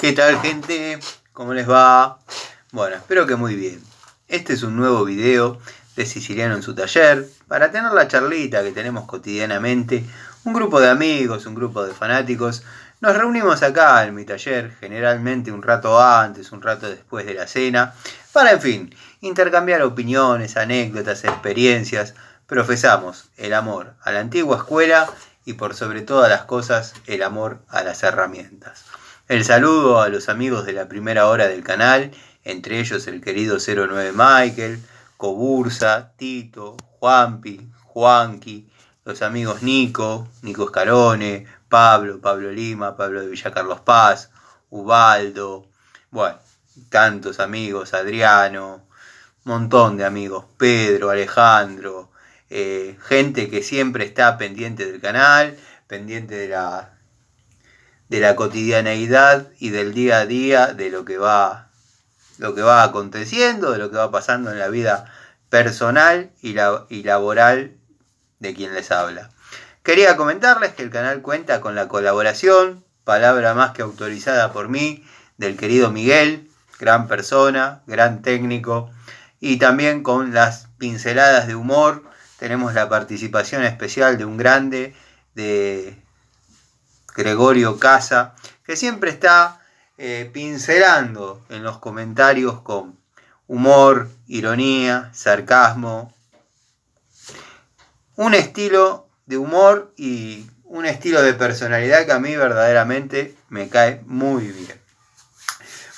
¿Qué tal, gente? ¿Cómo les va? Bueno, espero que muy bien. Este es un nuevo video de Siciliano en su taller para tener la charlita que tenemos cotidianamente. Un grupo de amigos, un grupo de fanáticos. Nos reunimos acá en mi taller, generalmente un rato antes, un rato después de la cena, para, en fin, intercambiar opiniones, anécdotas, experiencias. Profesamos el amor a la antigua escuela y, por sobre todas las cosas, el amor a las herramientas. El saludo a los amigos de la primera hora del canal, entre ellos el querido 09 Michael, Cobursa, Tito, Juanpi, Juanqui, los amigos Nico Escarone, Pablo Lima, Pablo de Villa Carlos Paz, Ubaldo, bueno, tantos amigos, Adriano, montón de amigos, Pedro, Alejandro, gente que siempre está pendiente del canal, pendiente de la cotidianeidad y del día a día, de lo que va aconteciendo, de lo que va pasando en la vida personal y laboral de quien les habla. Quería comentarles que el canal cuenta con la colaboración, palabra más que autorizada por mí, del querido Miguel, gran persona, gran técnico, y también con las pinceladas de humor. Tenemos la participación especial de un grande, de Gregorio Casa, que siempre está pincelando en los comentarios con humor, ironía, sarcasmo, un estilo de humor y un estilo de personalidad que a mí verdaderamente me cae muy bien.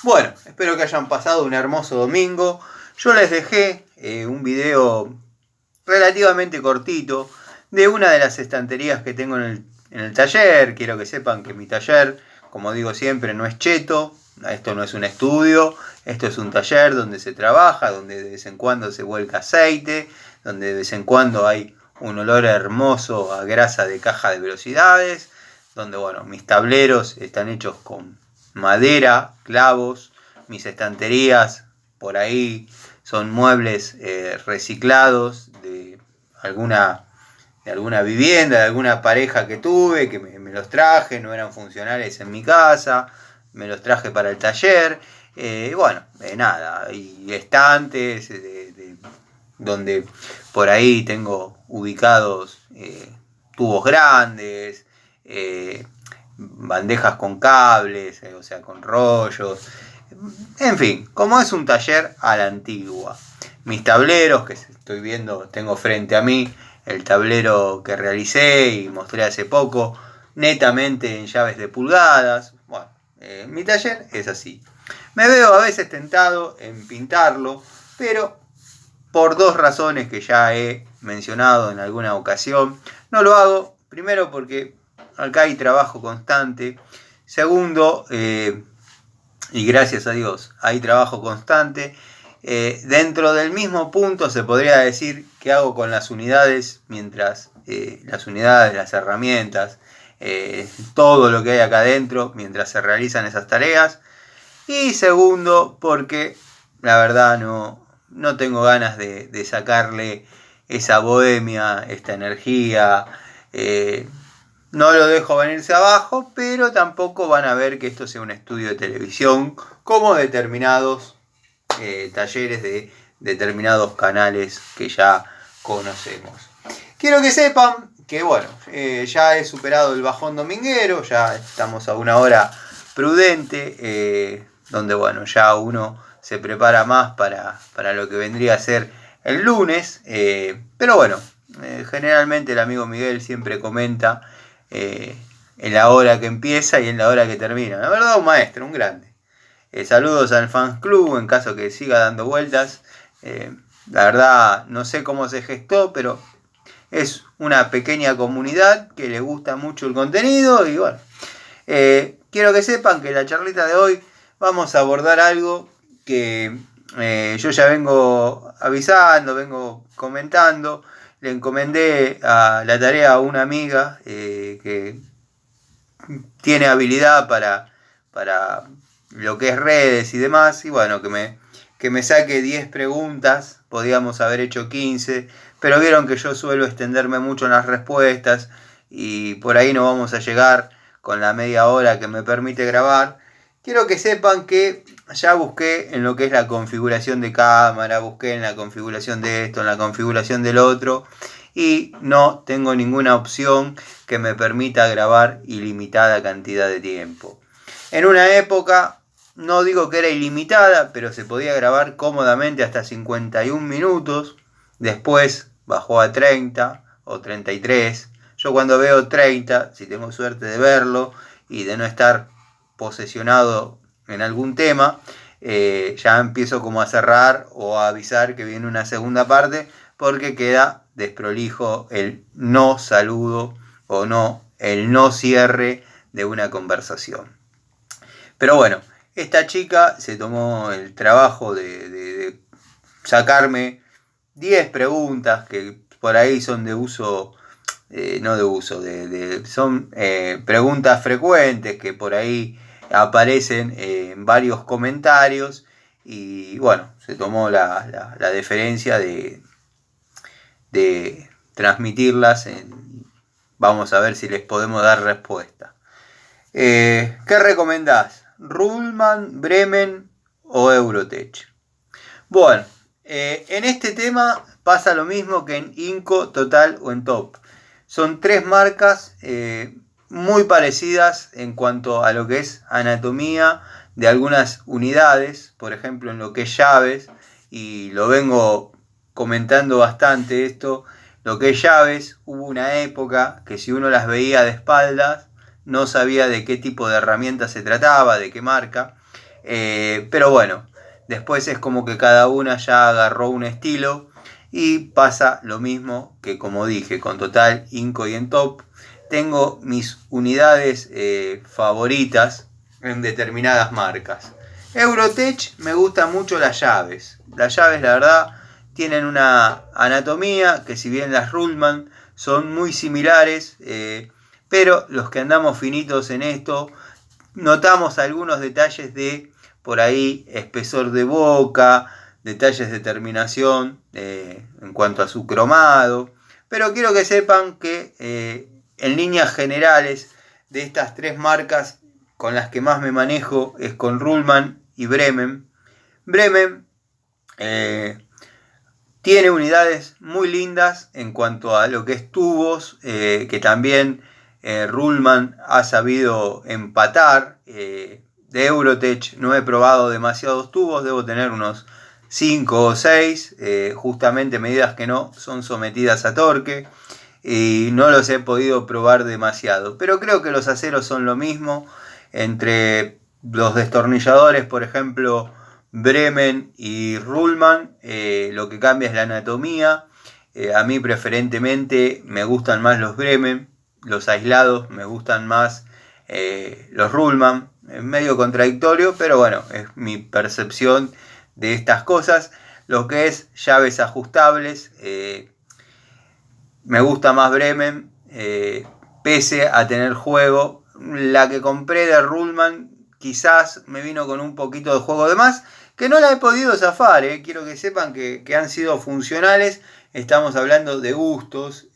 Bueno, espero que hayan pasado un hermoso domingo. Yo les dejé un video relativamente cortito de una de las estanterías que tengo en el taller. Quiero que sepan que mi taller, como digo siempre, no es cheto. Esto no es un estudio, esto es un taller donde se trabaja, donde de vez en cuando se vuelca aceite, donde de vez en cuando hay un olor hermoso a grasa de caja de velocidades, donde, bueno, mis tableros están hechos con madera, clavos, mis estanterías por ahí son muebles reciclados de alguna vivienda, de alguna pareja que tuve, que me los traje, no eran funcionales en mi casa, me los traje para el taller. Nada, y estantes donde por ahí tengo ubicados tubos grandes, bandejas con cables, o sea, con rollos. En fin, como es un taller a la antigua. Mis tableros, que estoy viendo, tengo frente a mí el tablero que realicé y mostré hace poco, netamente en llaves de pulgadas. Bueno, mi taller es así. Me veo a veces tentado en pintarlo, pero por dos razones que ya he mencionado en alguna ocasión, no lo hago. Primero, porque acá hay trabajo constante. Segundo, y gracias a Dios, hay trabajo constante. Dentro del mismo punto se podría decir que hago con las unidades, mientras las herramientas, todo lo que hay acá adentro, mientras se realizan esas tareas. Y segundo, porque la verdad no tengo ganas de sacarle esa bohemia, esta energía. No lo dejo venirse abajo, pero tampoco van a ver que esto sea un estudio de televisión como determinados talleres de determinados canales que ya conocemos. Quiero que sepan que, bueno, ya he superado el bajón dominguero, ya estamos a una hora prudente, donde, bueno, ya uno se prepara más para lo que vendría a ser el lunes, pero bueno, generalmente el amigo Miguel siempre comenta en la hora que empieza y en la hora que termina. La verdad, un maestro, un grande. Saludos al fans club en caso que siga dando vueltas. La verdad, no sé cómo se gestó, pero es una pequeña comunidad que le gusta mucho el contenido. Y bueno, quiero que sepan que la charlita de hoy vamos a abordar algo que yo ya vengo avisando, vengo comentando. Le encomendé a la tarea a una amiga que tiene habilidad para lo que es redes y demás, y bueno, que me saque 10 preguntas. Podíamos haber hecho 15, pero vieron que yo suelo extenderme mucho en las respuestas y por ahí no vamos a llegar con la media hora que me permite grabar. quiero que sepan que ya busqué en lo que es la configuración de cámara, busqué en la configuración de esto, en la configuración del otro, y no tengo ninguna opción que me permita grabar ilimitada cantidad de tiempo. En una época, no digo que era ilimitada, pero se podía grabar cómodamente hasta 51 minutos, después bajó a 30 o 33. Yo cuando veo 30, si tengo suerte de verlo y de no estar posesionado en algún tema, ya empiezo como a cerrar o a avisar que viene una segunda parte, porque queda desprolijo el no saludo o no, el no cierre de una conversación. Pero bueno, esta chica se tomó el trabajo de sacarme 10 preguntas que por ahí son de uso, no de uso, son preguntas frecuentes que por ahí aparecen en varios comentarios, y bueno, se tomó la deferencia de transmitirlas. Vamos a ver si les podemos dar respuesta. ¿Qué recomendás? ¿Ruhlmann, Bremen o Eurotech? Bueno, en este tema pasa lo mismo que en Inco, Total o en Top. Son tres marcas muy parecidas en cuanto a lo que es anatomía de algunas unidades, por ejemplo en lo que es llaves, y lo vengo comentando bastante esto, lo que es llaves, hubo una época que si uno las veía de espaldas, no sabía de qué tipo de herramienta se trataba, de qué marca, pero bueno, después es como que cada una ya agarró un estilo, y pasa lo mismo que, como dije, con Total, Inco y en Top. Tengo mis unidades favoritas en determinadas marcas. Eurotech me gustan mucho las llaves. Las llaves, la verdad, tienen una anatomía que, si bien las Ruhlmann son muy similares, pero los que andamos finitos en esto notamos algunos detalles de por ahí espesor de boca, detalles de terminación en cuanto a su cromado, pero quiero que sepan que en líneas generales de estas tres marcas con las que más me manejo es con Ruhlmann y Bremen. Bremen tiene unidades muy lindas en cuanto a lo que es tubos, que también Ruhlmann ha sabido empatar. De Eurotech no he probado demasiados tubos, debo tener unos 5 o 6, justamente medidas que no son sometidas a torque, y no los he podido probar demasiado. Pero creo que los aceros son lo mismo. Entre los destornilladores, por ejemplo, Bremen y Ruhlmann, lo que cambia es la anatomía. A mí preferentemente me gustan más los Bremen, los aislados me gustan más los Ruhlmann. Es medio contradictorio, pero bueno, es mi percepción de estas cosas. Lo que es llaves ajustables, me gusta más Bremen, pese a tener juego. La que compré de Ruhlmann quizás me vino con un poquito de juego de más, que no la he podido zafar. Quiero que sepan que han sido funcionales. Estamos hablando de gustos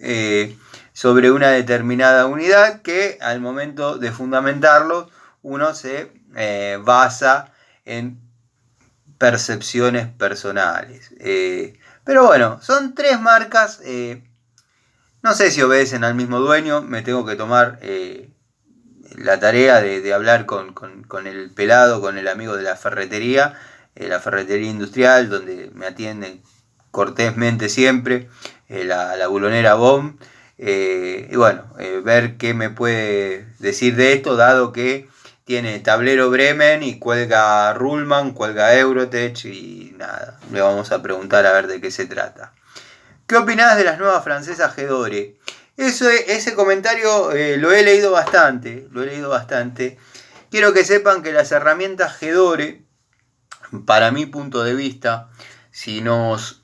sobre una determinada unidad, que al momento de fundamentarlo uno se basa en percepciones personales. Pero bueno, son tres marcas. No sé si obedecen al mismo dueño. Me tengo que tomar la tarea de hablar con el pelado, con el amigo de la ferretería industrial, donde me atienden cortésmente siempre, la bulonera BOM. Y bueno, ver qué me puede decir de esto, dado que tiene tablero Bremen y cuelga Ruhlmann, cuelga Eurotech, y nada, le vamos a preguntar a ver de qué se trata. ¿Qué opinás de las nuevas francesas Gedore? Ese comentario lo he leído bastante. Quiero que sepan que las herramientas Gedore, para mi punto de vista, si nos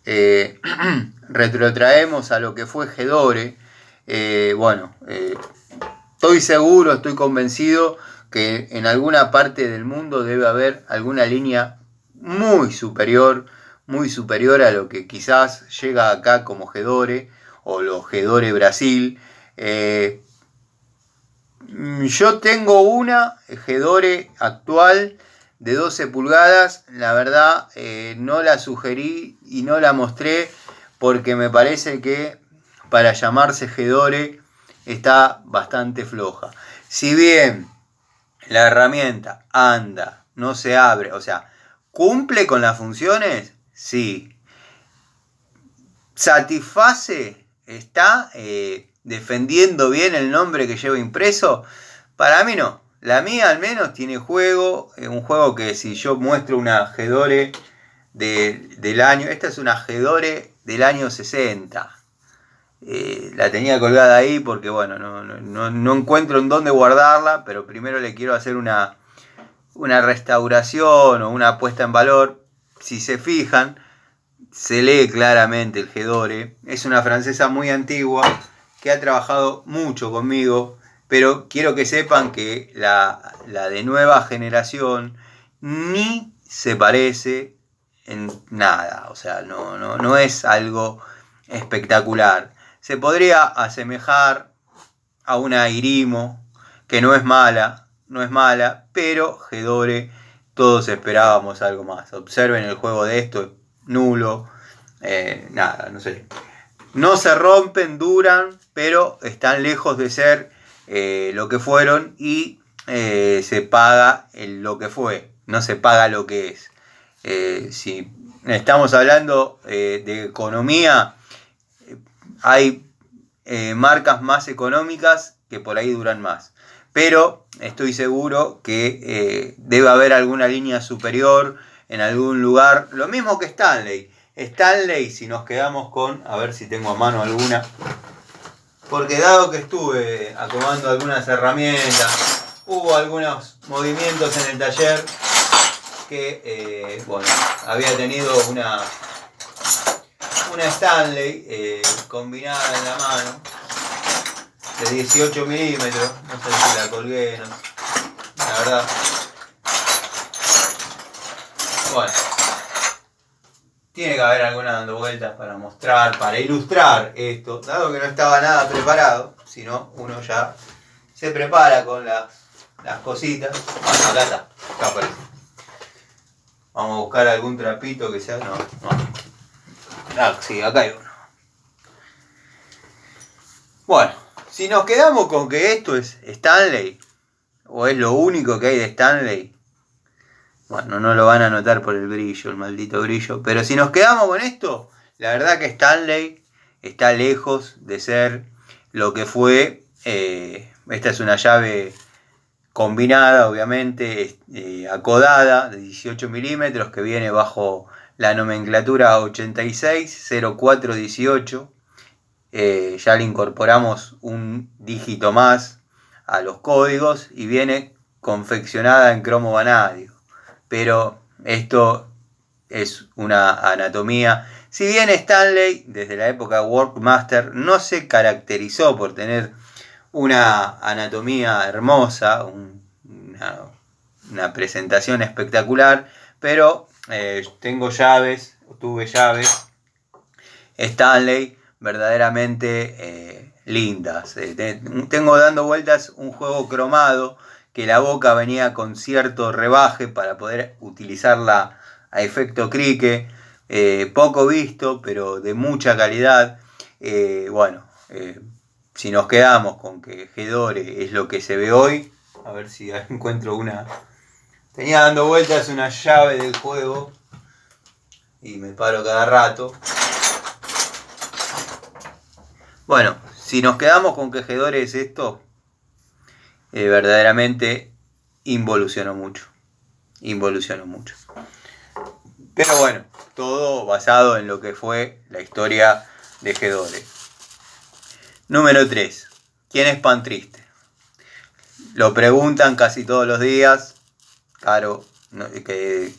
retrotraemos a lo que fue Gedore, estoy seguro, estoy convencido que en alguna parte del mundo debe haber alguna línea muy superior a lo que quizás llega acá como Gedore o los Gedore Brasil. Yo tengo una Gedore actual de 12 pulgadas. La verdad, no la sugerí y no la mostré porque me parece que para llamarse Gedore está bastante floja. Si bien la herramienta anda, no se abre, o sea, cumple con las funciones, sí. Satisface, está defendiendo bien el nombre que lleva impreso. Para mí no. La mía al menos tiene juego. Un juego que si yo muestro una Gedore del año. Esta es una Gedore del año 60. La tenía colgada ahí porque bueno, no encuentro en dónde guardarla. Pero primero le quiero hacer una restauración o una puesta en valor. Si se fijan, se lee claramente el Gedore. Es una francesa muy antigua que ha trabajado mucho conmigo, pero quiero que sepan que la de nueva generación ni se parece en nada. O sea, no es algo espectacular. Se podría asemejar a una Irimo, que no es mala, pero Gedore todos esperábamos algo más. Observen el juego de esto, nulo, nada, no sé. No se rompen, duran, pero están lejos de ser lo que fueron y se paga lo que fue, no se paga lo que es. Si estamos hablando de economía, hay marcas más económicas que por ahí duran más. Pero estoy seguro que debe haber alguna línea superior en algún lugar. Lo mismo que Stanley. Stanley, si nos quedamos con, a ver si tengo a mano alguna, porque dado que estuve acomodando algunas herramientas, hubo algunos movimientos en el taller que, bueno, había tenido una Stanley combinada en la mano de 18 milímetros, no sé si la colgué, no, la verdad. Bueno, tiene que haber alguna dando vueltas para mostrar, para ilustrar esto, dado que no estaba nada preparado, sino uno ya se prepara con las cositas. Bueno, acá está, acá aparece. Vamos a buscar algún trapito que sea, no. Ah, sí, acá hay uno. Bueno, si nos quedamos con que esto es Stanley, o es lo único que hay de Stanley, bueno, no lo van a notar por el brillo, el maldito brillo, pero si nos quedamos con esto, la verdad que Stanley está lejos de ser lo que fue. Esta es una llave combinada, obviamente, acodada, de 18 milímetros, que viene bajo la nomenclatura 860418. Ya le incorporamos un dígito más a los códigos y viene confeccionada en cromo vanadio. Pero esto es una anatomía. Si bien Stanley, desde la época Workmaster, no se caracterizó por tener una anatomía hermosa, una presentación espectacular, pero tuve llaves Stanley verdaderamente lindas. Tengo dando vueltas un juego cromado que la boca venía con cierto rebaje para poder utilizarla a efecto crique, poco visto pero de mucha calidad. Bueno, si nos quedamos con que Gedore es lo que se ve hoy, a ver si encuentro una. Tenía dando vueltas una llave del juego y me paro cada rato. Bueno, si nos quedamos con que Gedore es esto, verdaderamente involucionó mucho. Pero bueno, todo basado en lo que fue la historia de Gedore. Número 3. ¿Quién es Pan Triste? Lo preguntan casi todos los días. Claro, que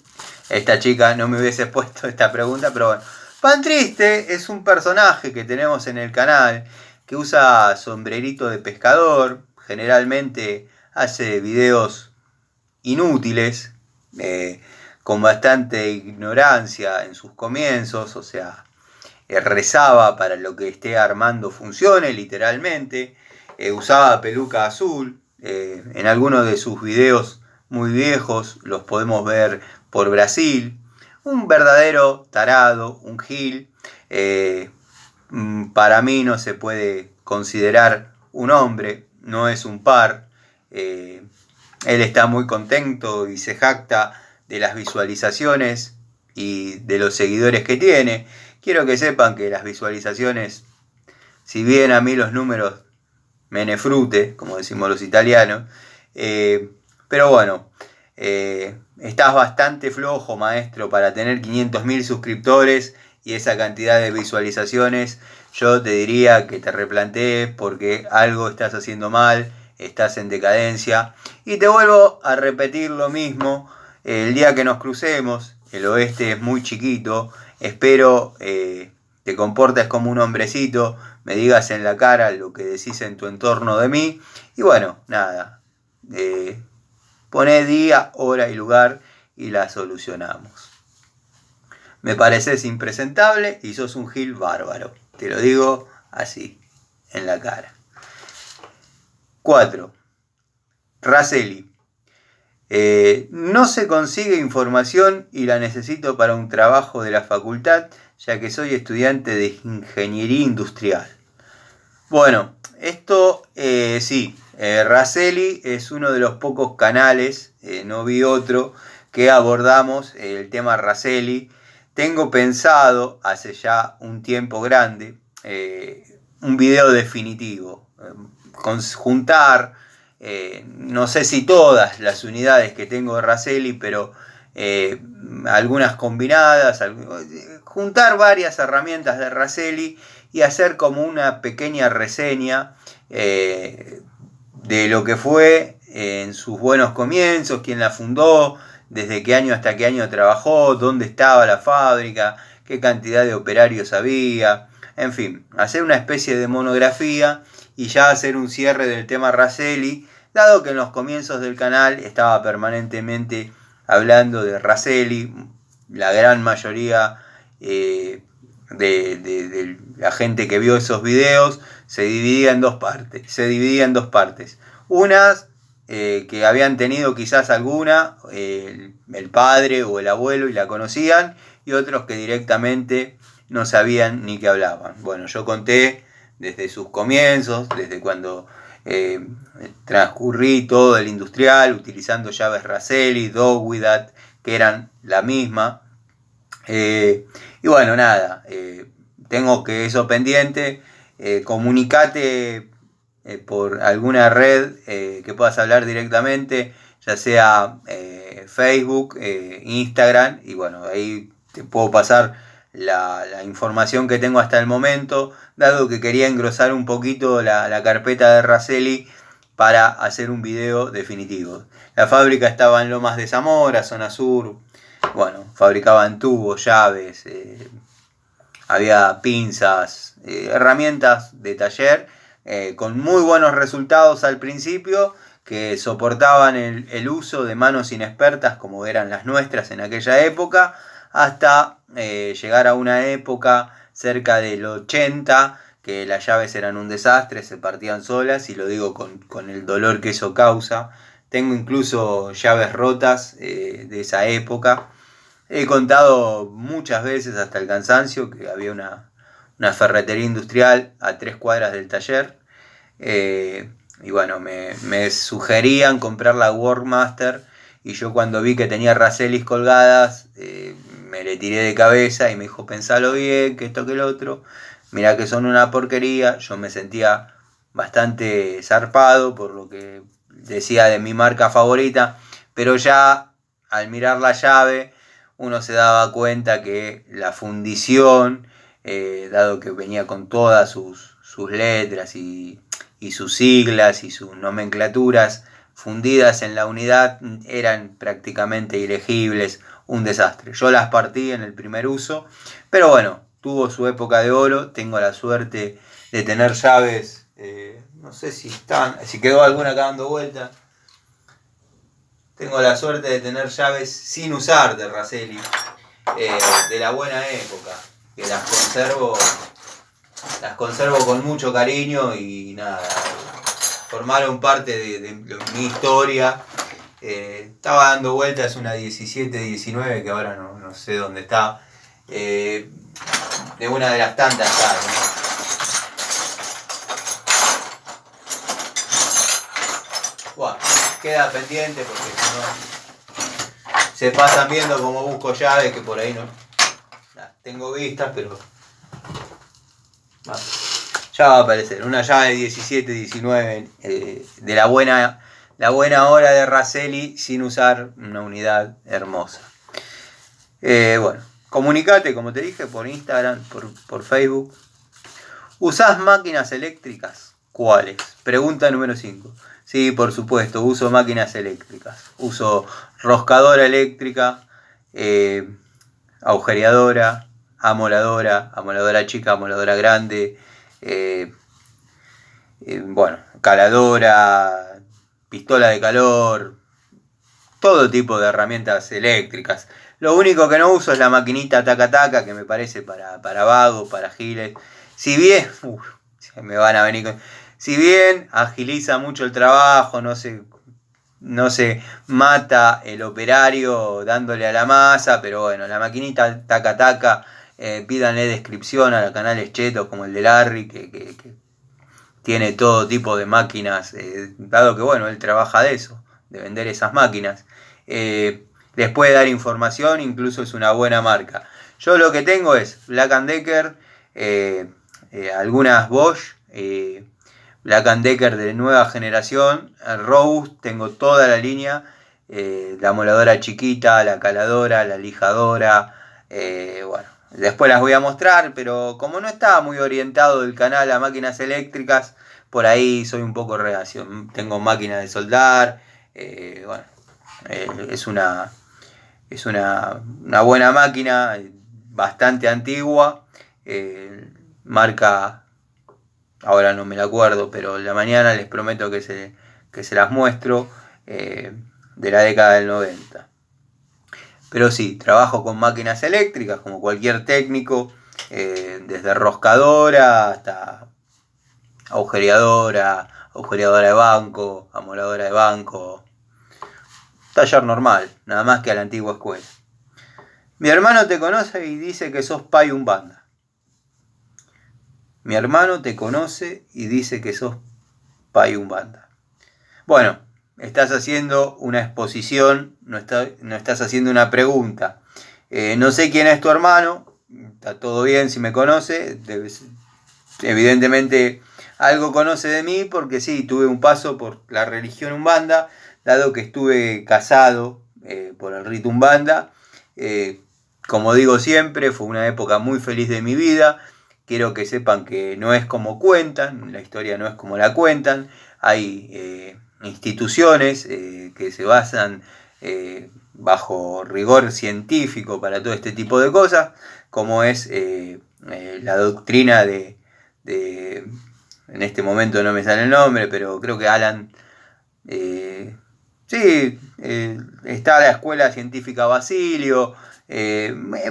esta chica no me hubiese puesto esta pregunta, pero bueno. Pan Triste es un personaje que tenemos en el canal que usa sombrerito de pescador. Generalmente hace videos inútiles, con bastante ignorancia en sus comienzos, o sea, rezaba para lo que esté armando funcione, literalmente. Usaba peluca azul, en algunos de sus videos muy viejos los podemos ver por Brasil. Un verdadero tarado, un gil. Para mí no se puede considerar un hombre, no es un par. Él está muy contento y se jacta de las visualizaciones y de los seguidores que tiene. Quiero que sepan que las visualizaciones, si bien a mí los números me ne frute, como decimos los italianos, pero bueno, estás bastante flojo, maestro, para tener 500.000 suscriptores y esa cantidad de visualizaciones. Yo te diría que te replantees porque algo estás haciendo mal, estás en decadencia. Y te vuelvo a repetir lo mismo, el día que nos crucemos, el oeste es muy chiquito, espero te comportes como un hombrecito, me digas en la cara lo que decís en tu entorno de mí. Y bueno, nada, poné día, hora y lugar y la solucionamos. Me pareces impresentable y sos un gil bárbaro. Te lo digo así, en la cara. 4. Raceli. No se consigue información y la necesito para un trabajo de la facultad, ya que soy estudiante de ingeniería industrial. Bueno, esto sí, Raceli es uno de los pocos canales, no vi otro, que abordamos el tema Raceli. Tengo pensado, hace ya un tiempo grande, un video definitivo, juntar, no sé si todas las unidades que tengo de Raceli, pero algunas combinadas, juntar varias herramientas de Raceli y hacer como una pequeña reseña de lo que fue en sus buenos comienzos, quién la fundó, desde qué año hasta qué año trabajó, dónde estaba la fábrica, qué cantidad de operarios había, en fin, hacer una especie de monografía y ya hacer un cierre del tema Raceli, dado que en los comienzos del canal estaba permanentemente hablando de Raceli, la gran mayoría de la gente que vio esos videos se dividía en dos partes. Unas que habían tenido quizás alguna, el padre o el abuelo y la conocían, y otros que directamente no sabían ni qué hablaban. Bueno, yo conté desde sus comienzos, desde cuando transcurrí todo el industrial utilizando llaves Raceli, Dogwidat, que eran la misma. Y bueno, nada, tengo que eso pendiente, comunicate por alguna red que puedas hablar directamente, ya sea Facebook, Instagram, y bueno, ahí te puedo pasar la información que tengo hasta el momento, dado que quería engrosar un poquito la carpeta de Raceli para hacer un video definitivo. La fábrica estaba en Lomas de Zamora, zona sur. Bueno, fabricaban tubos, llaves, había pinzas, herramientas de taller con muy buenos resultados al principio, que soportaban el uso de manos inexpertas como eran las nuestras en aquella época, hasta llegar a una época cerca del 80, que las llaves eran un desastre, se partían solas, y lo digo con el dolor que eso causa. Tengo incluso llaves rotas de esa época. He contado muchas veces hasta el cansancio que había una ferretería industrial a 3 cuadras del taller. Y bueno, me sugerían comprar la Workmaster, y yo cuando vi que tenía Racelis colgadas, me le tiré de cabeza y me dijo, pensalo bien, que esto que el otro, mirá que son una porquería. Yo me sentía bastante zarpado por lo que decía de mi marca favorita, pero ya al mirar la llave uno se daba cuenta que la fundición, dado que venía con todas sus letras y sus siglas y sus nomenclaturas fundidas en la unidad, eran prácticamente ilegibles, un desastre. Yo las partí en el primer uso, pero bueno, tuvo su época de oro. Tengo la suerte de tener llaves, no sé si quedó alguna acá dando vuelta. Tengo la suerte de tener llaves sin usar de Raceli, de la buena época, que las conservo con mucho cariño y nada. formaron parte de mi historia. Estaba dando vueltas una 17-19 que ahora no sé dónde está. De una de las tantas caras, ¿no? Bueno, queda pendiente porque si no se pasan viendo como busco llaves que por ahí no tengo vistas, pero ya va a aparecer una llave 17-19 de la buena hora de Raselli sin usar una unidad hermosa. Bueno, comunicate, como te dije, por Instagram, por Facebook. ¿Usás máquinas eléctricas? ¿Cuáles? Pregunta número 5. Sí, por supuesto, uso máquinas eléctricas. Uso roscadora eléctrica, agujereadora, amoladora chica, amoladora grande, bueno, caladora, pistola de calor, todo tipo de herramientas eléctricas. Lo único que no uso es la maquinita taca-taca, que me parece para vagos, para giles. Si bien, me van a venir con... Si bien agiliza mucho el trabajo, no se mata el operario dándole a la masa, pero bueno, la maquinita taca-taca, pídanle descripción a los canales chetos como el de Larry, que tiene todo tipo de máquinas, dado que bueno, él trabaja de eso, de vender esas máquinas. Les puede dar información, incluso es una buena marca. Yo lo que tengo es Black & Decker, algunas Bosch, Black & Decker de nueva generación, Robust, tengo toda la línea, la moladora chiquita, la caladora, la lijadora, bueno, después las voy a mostrar, pero como no estaba muy orientado el canal a máquinas eléctricas, por ahí soy un poco reacio. Tengo máquinas de soldar, bueno, es una buena máquina, bastante antigua, marca, ahora no me la acuerdo, pero la mañana les prometo que se las muestro, de la década del 90. Pero sí, trabajo con máquinas eléctricas como cualquier técnico, desde roscadora hasta agujereadora de banco, amoladora de banco, taller normal, nada más que a la antigua escuela. Mi hermano te conoce y dice que sos Payumbanda. Mi hermano te conoce y dice que sos Payumbanda. Bueno, estás haciendo una exposición, no estás haciendo una pregunta. No sé quién es tu hermano, está todo bien si me conoce, evidentemente algo conoce de mí porque sí, tuve un paso por la religión umbanda, dado que estuve casado por el rito umbanda. Como digo siempre, fue una época muy feliz de mi vida. Quiero que sepan que no es como cuentan, la historia no es como la cuentan. Hay instituciones que se basan bajo rigor científico para todo este tipo de cosas, como es la doctrina de en este momento no me sale el nombre, pero creo que Alan, está la Escuela Científica Basilio,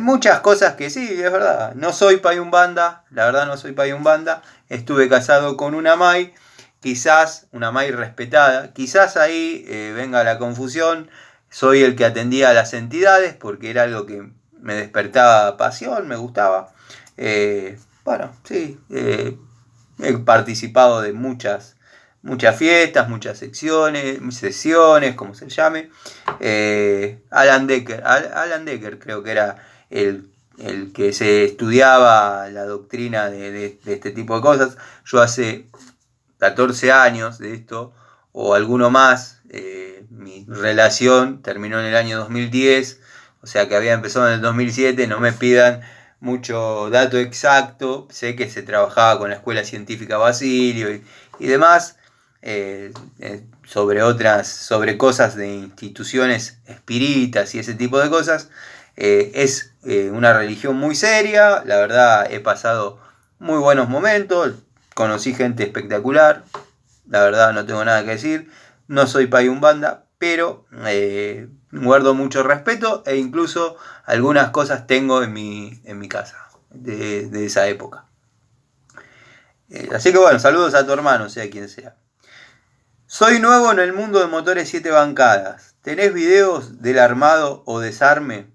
muchas cosas que sí, es verdad. No soy Payumbanda, la verdad no soy Payumbanda. Estuve casado con una May, quizás una May respetada, quizás ahí venga la confusión. Soy el que atendía a las entidades porque era algo que me despertaba pasión, me gustaba. Bueno, sí, he participado de muchas fiestas, muchas sesiones, como se llame. Alan Decker creo que era el que se estudiaba la doctrina de este tipo de cosas. Yo hace 14 años de esto, o alguno más, mi relación terminó en el año 2010, o sea que había empezado en el 2007, no me pidan mucho dato exacto, sé que se trabajaba con la Escuela Científica Basilio y demás, sobre cosas de instituciones espíritas y ese tipo de cosas. Es una religión muy seria, la verdad he pasado muy buenos momentos, conocí gente espectacular, la verdad no tengo nada que decir, no soy Payumbanda, pero guardo mucho respeto e incluso algunas cosas tengo en mi casa de esa época. Así que bueno, saludos a tu hermano, sea quien sea. Soy nuevo en el mundo de motores 7 bancadas. ¿Tenés videos del armado o desarme?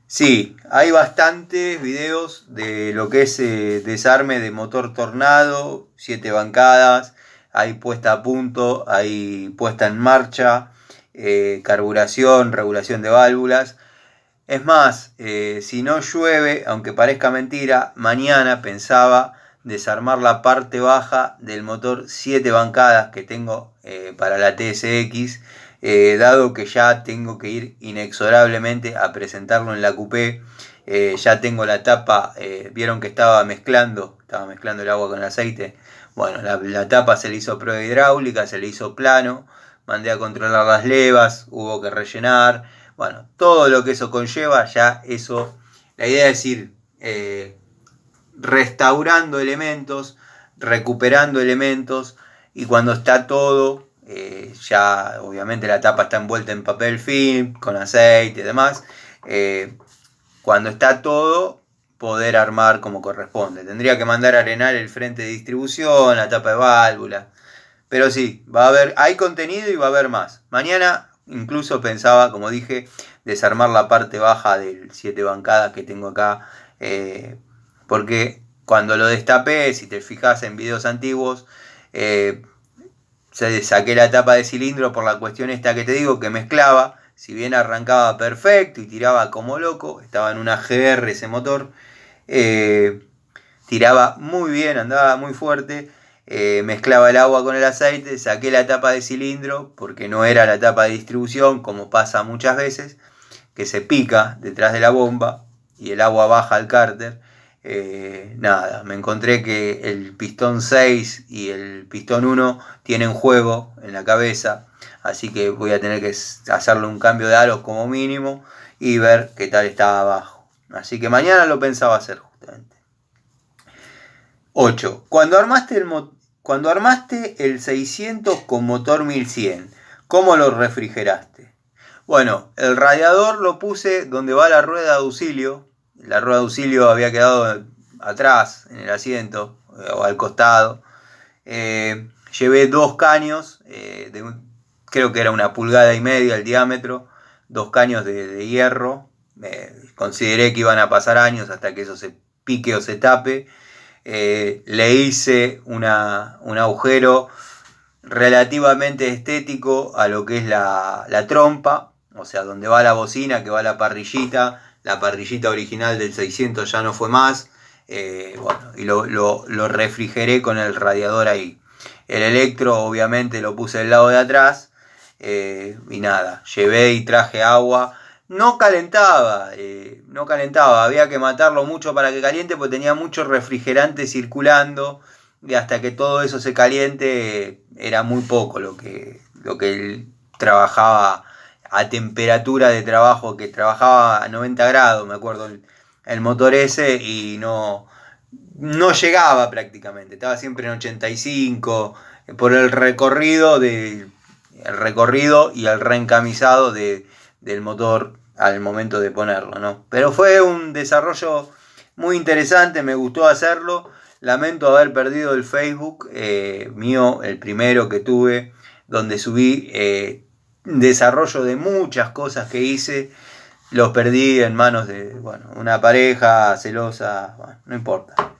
Sí, hay bastantes videos de lo que es desarme de motor Tornado, 7 bancadas, hay puesta a punto, hay puesta en marcha, carburación, regulación de válvulas. Es más, si no llueve, aunque parezca mentira, mañana pensaba desarmar la parte baja del motor 7 bancadas que tengo para la TSX, dado que ya tengo que ir inexorablemente a presentarlo en la coupé. Ya tengo la tapa, vieron que estaba mezclando el agua con el aceite. Bueno, la tapa se le hizo prueba hidráulica, se le hizo plano, mandé a controlar las levas, hubo que rellenar. Bueno, todo lo que eso conlleva, ya eso, la idea es ir restaurando elementos, recuperando elementos, y cuando está todo, ya obviamente la tapa está envuelta en papel film, con aceite y demás, cuando está todo, poder armar como corresponde. Tendría que mandar a arenar el frente de distribución, la tapa de válvula, pero sí, va a haber, hay contenido y va a haber más. Mañana incluso pensaba, como dije, desarmar la parte baja del 7 bancadas que tengo acá, porque cuando lo destapé, si te fijas en videos antiguos, saqué la tapa de cilindro por la cuestión esta que te digo, que mezclaba. Si bien arrancaba perfecto y tiraba como loco, estaba en una GR ese motor, tiraba muy bien, andaba muy fuerte, mezclaba el agua con el aceite, saqué la tapa de cilindro porque no era la tapa de distribución, como pasa muchas veces, que se pica detrás de la bomba y el agua baja al cárter. Nada, me encontré que el pistón 6 y el pistón 1 tienen juego en la cabeza, así que voy a tener que hacerle un cambio de aros como mínimo y ver qué tal está abajo. Así que mañana lo pensaba hacer justamente. 8. Cuando armaste el 600 con motor 1100, ¿cómo lo refrigeraste? Bueno, el radiador lo puse donde va la rueda de auxilio. La rueda de auxilio había quedado atrás, en el asiento, o al costado. Llevé dos caños, creo que era 1,5 pulgadas el diámetro, dos caños de hierro. Consideré que iban a pasar años hasta que eso se pique o se tape. Le hice un agujero relativamente estético a lo que es la trompa, o sea, donde va la bocina, que va la parrillita original del 600 ya no fue más, bueno, y lo refrigeré con el radiador ahí. El electro obviamente lo puse del lado de atrás, y nada, llevé y traje agua. No calentaba, había que matarlo mucho para que caliente, porque tenía mucho refrigerante circulando, y hasta que todo eso se caliente era muy poco lo que él trabajaba a temperatura de trabajo, que trabajaba a 90 grados, me acuerdo, el motor ese, y no llegaba prácticamente, estaba siempre en 85, por el recorrido y el reencamisado del motor al momento de ponerlo, ¿no? Pero fue un desarrollo muy interesante, me gustó hacerlo. Lamento haber perdido el Facebook mío, el primero que tuve, donde subí desarrollo de muchas cosas que hice. Los perdí en manos de una pareja celosa, no importa.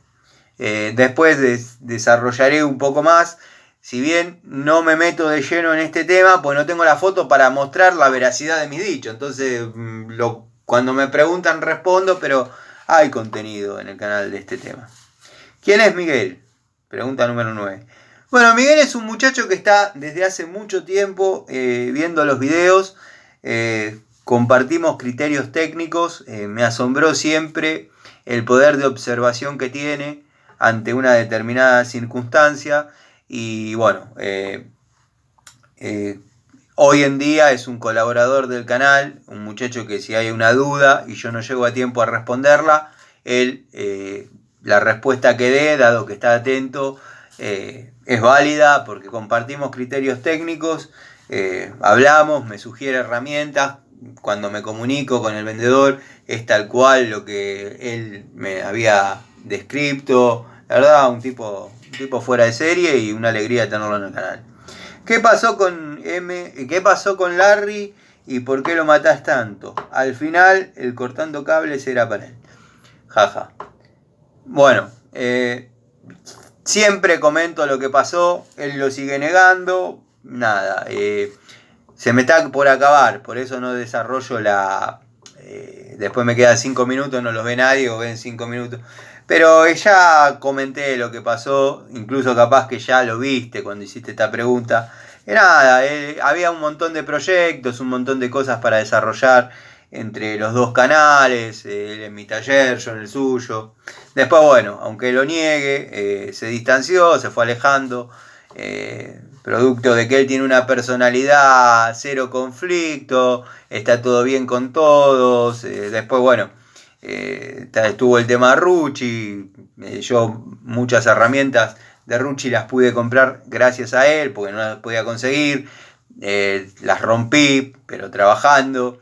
Después desarrollaré un poco más. Si bien no me meto de lleno en este tema, pues no tengo la foto para mostrar la veracidad de mis dichos. Entonces, cuando me preguntan respondo, pero hay contenido en el canal de este tema. ¿Quién es Miguel? Pregunta número 9. Bueno, Miguel es un muchacho que está desde hace mucho tiempo viendo los videos. Compartimos criterios técnicos. Me asombró siempre el poder de observación que tiene ante una determinada circunstancia. Y bueno, hoy en día es un colaborador del canal, un muchacho que si hay una duda y yo no llego a tiempo a responderla, él, la respuesta que dé, dado que está atento, es válida porque compartimos criterios técnicos, hablamos, me sugiere herramientas. Cuando me comunico con el vendedor es tal cual lo que él me había descrito. La verdad, un tipo fuera de serie y una alegría tenerlo en el canal. ¿Qué pasó con qué pasó con Larry y por qué lo matás tanto? Al final el cortando cables era para él. Jaja. Bueno, siempre comento lo que pasó, él lo sigue negando, nada, se me está por acabar, por eso no desarrollo la... después me quedan 5 minutos, no los ve nadie o ven 5 minutos. Pero ya comenté lo que pasó, incluso capaz que ya lo viste cuando hiciste esta pregunta. Y nada, había un montón de proyectos, un montón de cosas para desarrollar entre los dos canales, él en mi taller, yo en el suyo. Después, bueno, aunque lo niegue, se distanció, se fue alejando, producto de que él tiene una personalidad cero conflicto, está todo bien con todos. Después, bueno, estuvo el tema Rucci, yo muchas herramientas de Rucci las pude comprar gracias a él, porque no las podía conseguir, las rompí, pero trabajando,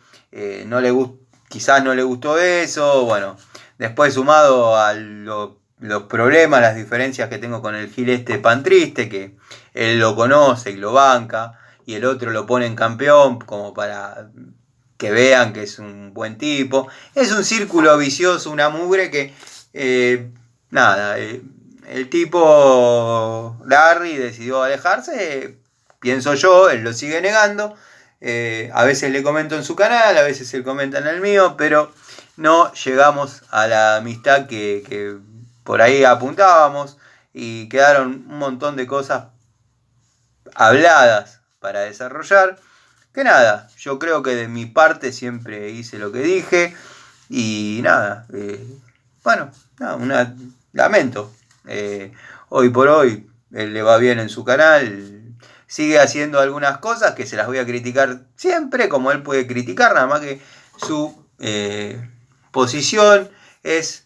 quizás no le gustó eso, bueno, después sumado a los problemas, las diferencias que tengo con el Gil Pan Triste, que él lo conoce y lo banca, y el otro lo pone en campeón como para que vean que es un buen tipo. Es un círculo vicioso, una mugre que, el tipo Larry decidió alejarse, pienso yo, él lo sigue negando. A veces le comento en su canal, a veces él comenta en el mío, pero no llegamos a la amistad que por ahí apuntábamos y quedaron un montón de cosas habladas para desarrollar. Que nada, yo creo que de mi parte siempre hice lo que dije y nada, bueno, lamento. Hoy por hoy él le va bien en su canal, sigue haciendo algunas cosas que se las voy a criticar siempre, como él puede criticar, nada más que su posición es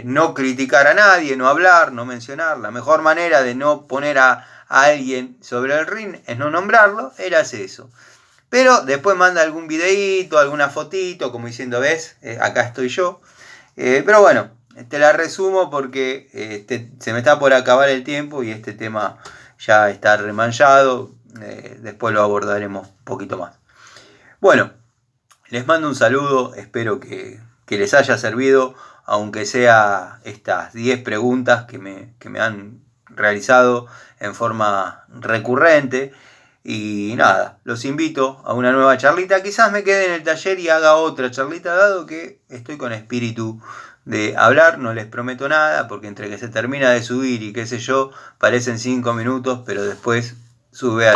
no criticar a nadie, no hablar, no mencionar. La mejor manera de no poner a alguien sobre el ring es no nombrarlo, él hace eso. Pero después manda algún videíto, alguna fotito, como diciendo, ves, acá estoy yo. Pero bueno, te la resumo porque se me está por acabar el tiempo y este tema ya está remanchado. Después lo abordaremos un poquito más. Bueno, les mando un saludo, espero que les haya servido, aunque sea estas 10 preguntas que me han realizado en forma recurrente. Y nada, los invito a una nueva charlita. Quizás me quede en el taller y haga otra charlita, dado que estoy con espíritu de hablar. No les prometo nada, porque entre que se termina de subir y qué sé yo, parecen 5 minutos, pero después sube a